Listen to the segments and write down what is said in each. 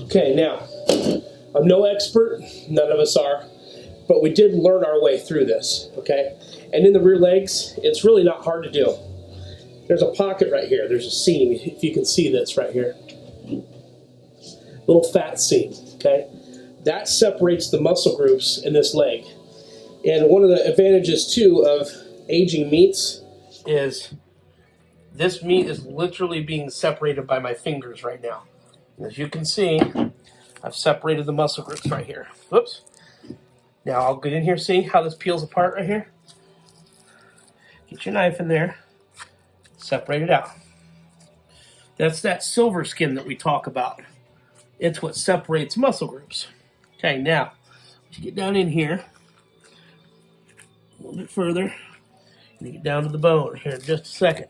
Okay, now, I'm no expert, none of us are, but we did learn our way through this, okay? And in the rear legs, it's really not hard to do. There's a pocket right here. There's a seam, if you can see this right here. Little fat seam, okay? That separates the muscle groups in this leg. And one of the advantages, too, of aging meats is this meat is literally being separated by my fingers right now. As you can see, I've separated the muscle groups right here. Whoops. Now I'll get in here, see how this peels apart right here? Get your knife in there, separate it out. That's that silver skin that we talk about. It's what separates muscle groups. Okay, now, you get down in here, a little bit further, and you get down to the bone here in just a second.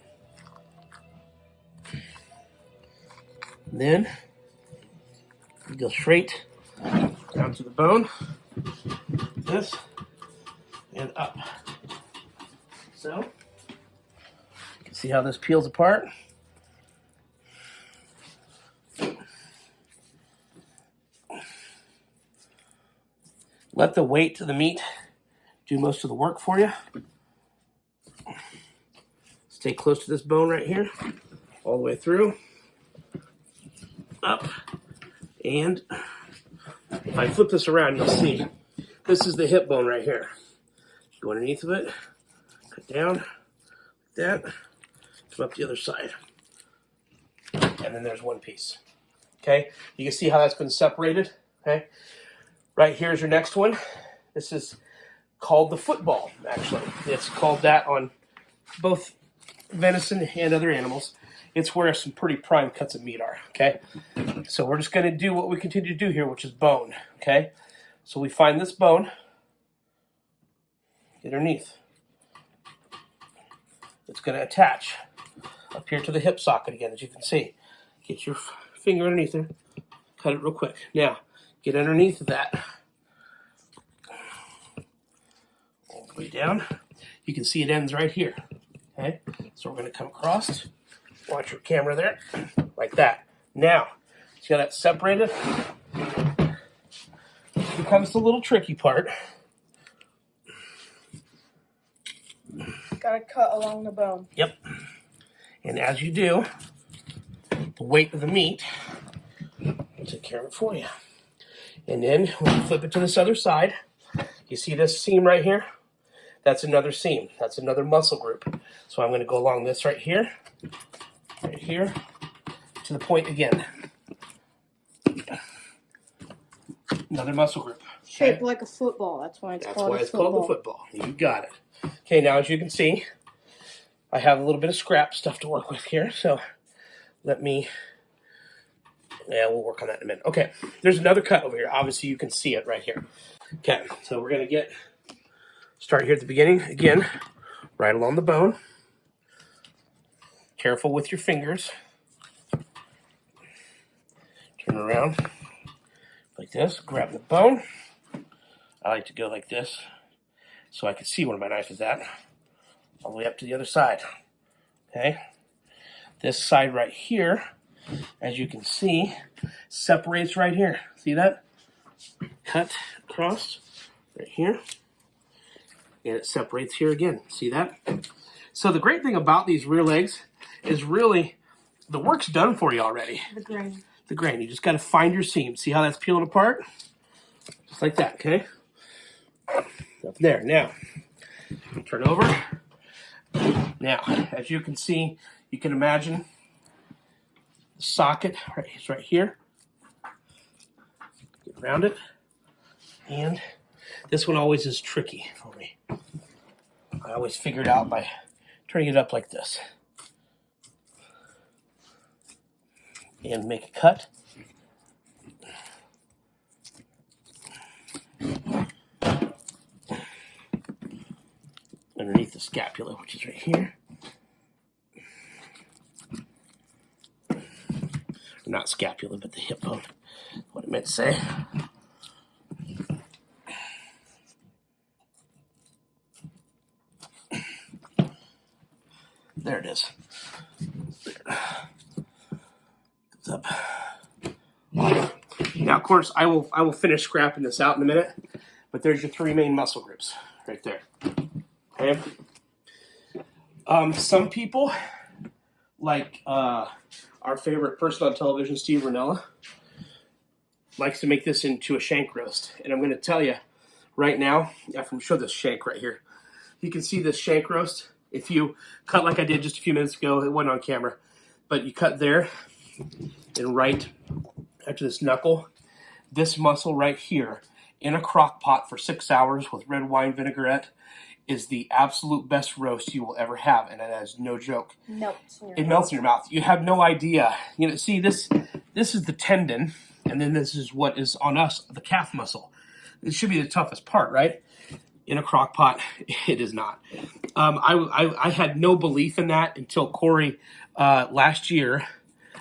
And then, you go straight down to the bone, this, and up. So, you can see how this peels apart. Let the weight of the meat do most of the work for you. Stay close to this bone right here, all the way through, up, and if I flip this around, you'll see this is the hip bone right here. Go underneath of it, cut down, like that, come up the other side, and then there's one piece. Okay, you can see how that's been separated. Okay. Right here is your next one. This is called the football, actually. It's called that on both venison and other animals. It's where some pretty prime cuts of meat are, okay? So we're just going to do what we continue to do here, which is bone, okay? So we find this bone underneath. It's going to attach up here to the hip socket again, as you can see. Get your finger underneath there. Cut it real quick. Now, get underneath of that, all the way down. You can see it ends right here, okay? So we're going to come across, watch your camera there, like that. Now, see how that's separated? Here comes the little tricky part. Gotta cut along the bone. Yep. And as you do, the weight of the meat will take care of it for you. And then when you flip it to this other side, you see this seam right here? That's another seam. That's another muscle group. So I'm going to go along this right here, to the point again. Another muscle group. Shaped like a football. That's why it's called a football. Called the football. You got it. Okay, now as you can see, I have a little bit of scrap stuff to work with here. So let me... Yeah, we'll work on that in a minute. Okay, there's another cut over here. Obviously, you can see it right here. Okay, so we're going to start here at the beginning. Again, right along the bone. Careful with your fingers. Turn around like this. Grab the bone. I like to go like this so I can see where my knife is at. All the way up to the other side. Okay, this side right here, as you can see, separates right here. See that? Cut across right here. And it separates here again. See that? So the great thing about these rear legs is really the work's done for you already. The grain. The grain. You just got to find your seam. See how that's peeling apart? Just like that, okay? Up there. Now, turn over. Now, as you can see, you can imagine the socket is right here. Get around it. And this one always is tricky for me. I always figure it out by turning it up like this. And make a cut. Underneath the scapula, which is right here. Not scapula, but the hip bone. What I meant to say. There it is. Goes up. Now, of course, I will finish scrapping this out in a minute, but there's your 3 main muscle groups right there. Okay. Some people, like our favorite person on television, Steve Ranella, likes to make this into a shank roast. And I'm going to tell you right now, after I show this shank right here, you can see this shank roast. If you cut like I did just a few minutes ago, it wasn't on camera, but you cut there and right after this knuckle, this muscle right here in a crock pot for 6 hours with red wine vinaigrette is the absolute best roast you will ever have, and that is no joke. It melts in your mouth. You have no idea. You know, see this is the tendon, and then this is what is on us, the calf muscle. It should be the toughest part, right? In a crock pot, it is not. I had no belief in that until Corey last year.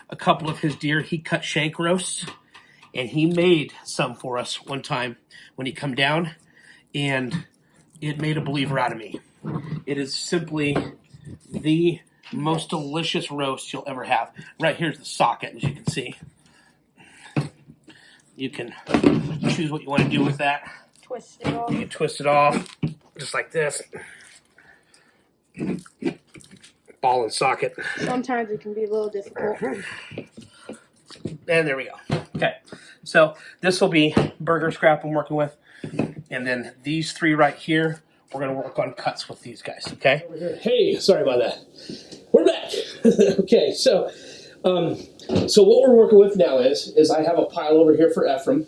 A couple of his deer, he cut shank roasts, and he made some for us one time when he come down, and it made a believer out of me. It is simply the most delicious roast you'll ever have. Right here's the socket, as you can see. You can choose what you want to do with that. Twist it off. You can twist it off, just like this. Ball and socket. Sometimes it can be a little difficult. And there we go. Okay, so this will be burger scrap I'm working with. And then these 3 right here, we're going to work on cuts with these guys, okay? Hey, sorry about that. We're back. Okay, so what we're working with now is I have a pile over here for Ephraim.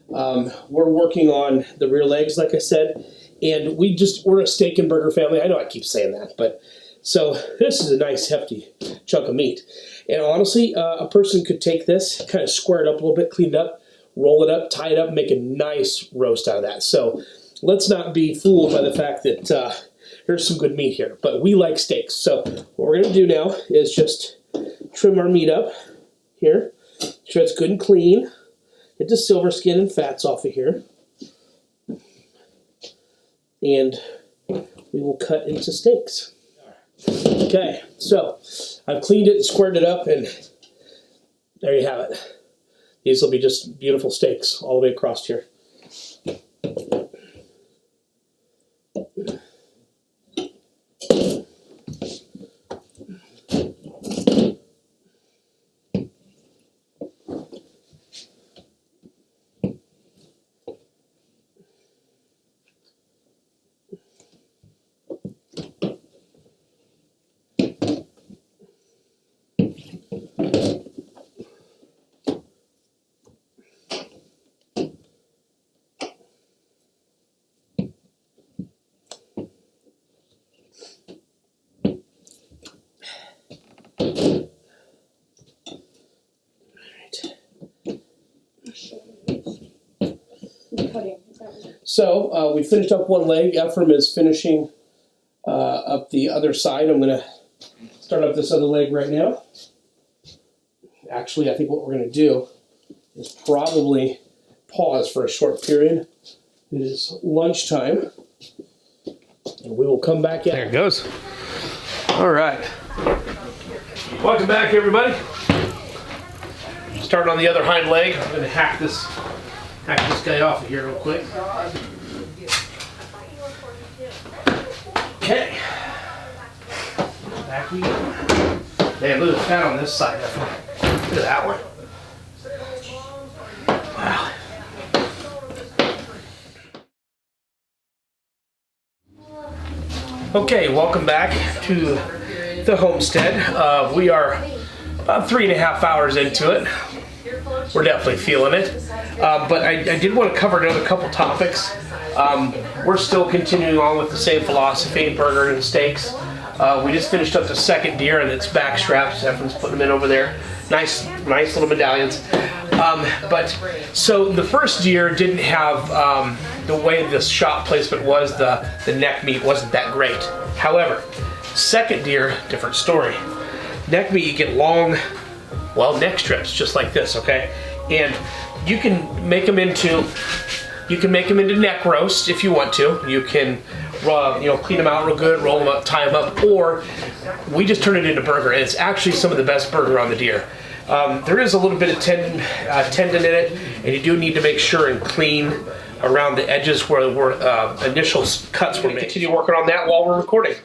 We're working on the rear legs, like I said, and we're a steak and burger family. I know I keep saying that, but so this is a nice hefty chunk of meat. And honestly, a person could take this, kind of square it up a little bit, clean it up, roll it up, tie it up, make a nice roast out of that. So let's not be fooled by the fact that there's some good meat here, but we like steaks. So what we're going to do now is just trim our meat up here, sure it's good and clean. Get the silver skin and fats off of here. And we will cut into steaks. Okay, so I've cleaned it and squared it up, and there you have it. These will be just beautiful steaks all the way across here. So we finished up one leg. Ephraim is finishing up the other side. I'm going to start up this other leg right now. Actually, I think what we're going to do is probably pause for a short period. It is lunchtime, and we will come back in. There it goes. All right. Welcome back, everybody. Starting on the other hind leg. I'm going to hack this guy off of here real quick. Okay. Back we go. Man, look at the fat on this side. Look at that one. Wow. Okay, welcome back to the homestead. We are about 3.5 hours into it. We're definitely feeling it. But I did want to cover another couple topics. We're still continuing on with the same philosophy, burger and steaks. We just finished up the second deer, and it's back straps. Ephraim's putting them in over there. Nice little medallions. But so the first deer didn't have the way the shot placement was. The neck meat wasn't that great. However, second deer, different story. Neck meat, you get long, neck strips just like this, okay? And you can make them into neck roast if you want to. You can clean them out real good, roll them up, tie them up, or we just turn it into burger, and it's actually some of the best burger on the deer. There is a little bit of tendon in it, And you do need to make sure and clean around the edges where initial cuts were made. Continue working on that while we're recording.